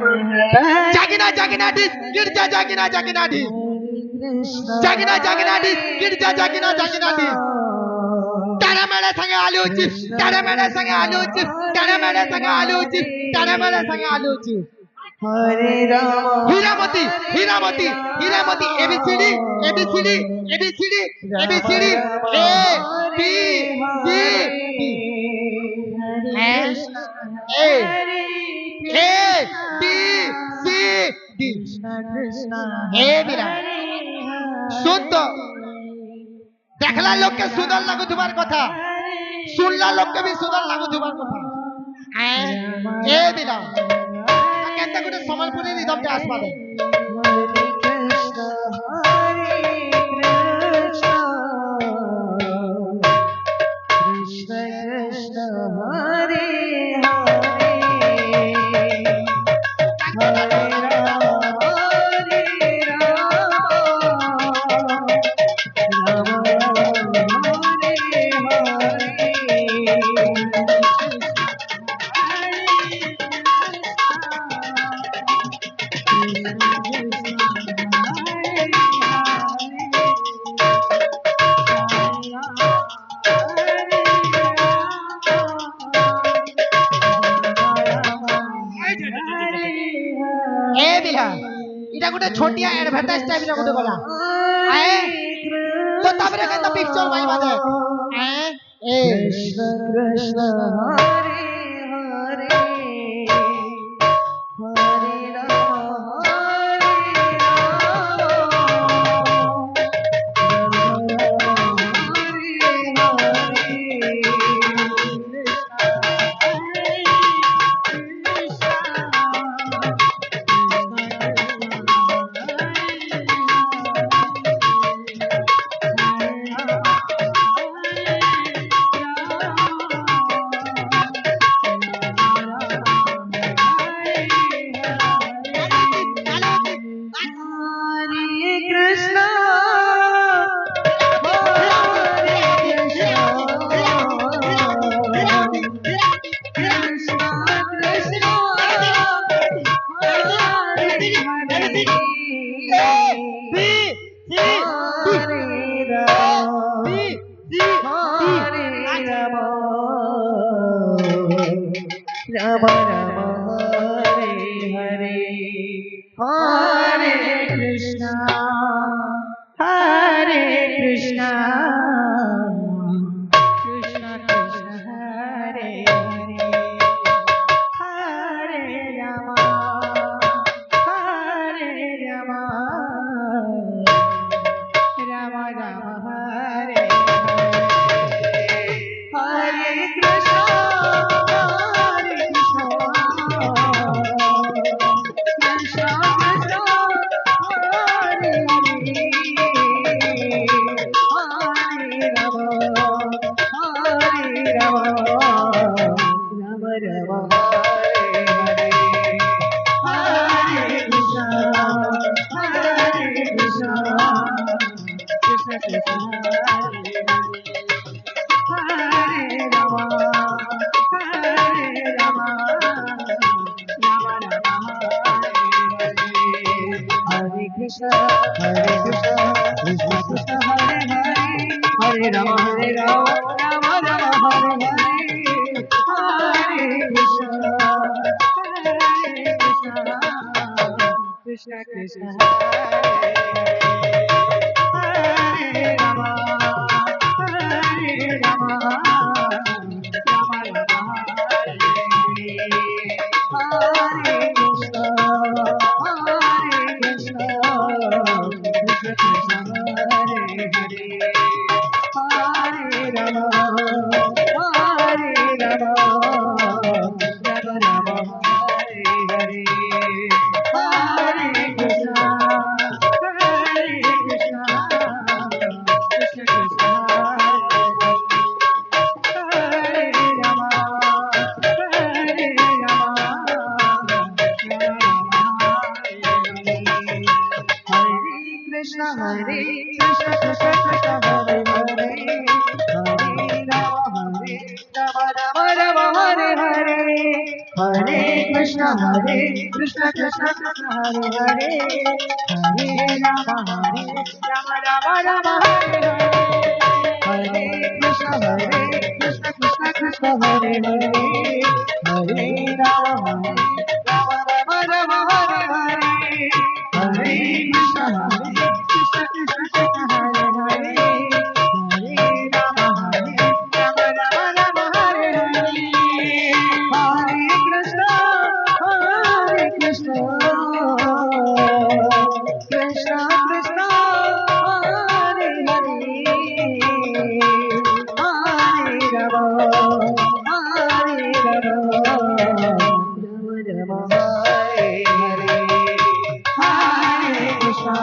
जागिना जागिना ढिस गिरजा जागिना जागिना ढिस जागिना जागिना ढिस गिरजा जागिना जागिना ढिस तारा मेरे संगे आलू चिप्स तारा मेरे संगे आलू चिप्स तारा मेरे संगे आलू चिप्स तारा मेरे संगे आलू chips Hare Ram Hiramati Hiramati Hiramati A B C D A B C D A B C D A B C D A B C D A B C D A बिरा सुन तो देखला लोग के सुंदर लागू तुम्हार कथा सुनला लोग के भी सुंदर लागू तुम्हार कथा ए बिरा केनता गुटे संबलपुरी रिदम टे आसबा दे इटा गुटे छोटिया एडवर्टाइज टाइप रे गुटे गला आए तो तबरे के पिक्चर भाई बादे ए Krishna Krishna Hare Hare Hare Ram Ram Ram Hare Hare Hare Krishna Krishna Krishna Hare Hare Hare Ram Ram Ram Hare Hare Krishna Krishna Krishna Krishna Hare Hare Hare Rama Rama Rama Hare Hare Hare Krishna Krishna Krishna Hare Rama Rama Rama Hare Hare Krishna Hare Krishna Krishna Krishna Hare Hare Hare Rama Rama Rama Hare Hare Hare Krishna हरे कृष्ण कृष्ण कृष्ण हरे हरे हरे राम राम राम हरे हरे कृष्ण कृष्ण कृष्ण हरे हरे हरे राम राम हरे हरे हरे कृष्ण कृष्ण कृष्ण हरे हरे हरे राम राम हरे हरे हरे कृष्ण कृष्ण कृष्ण हरे हरे हरे राम हरे हरे हरे कृष्ण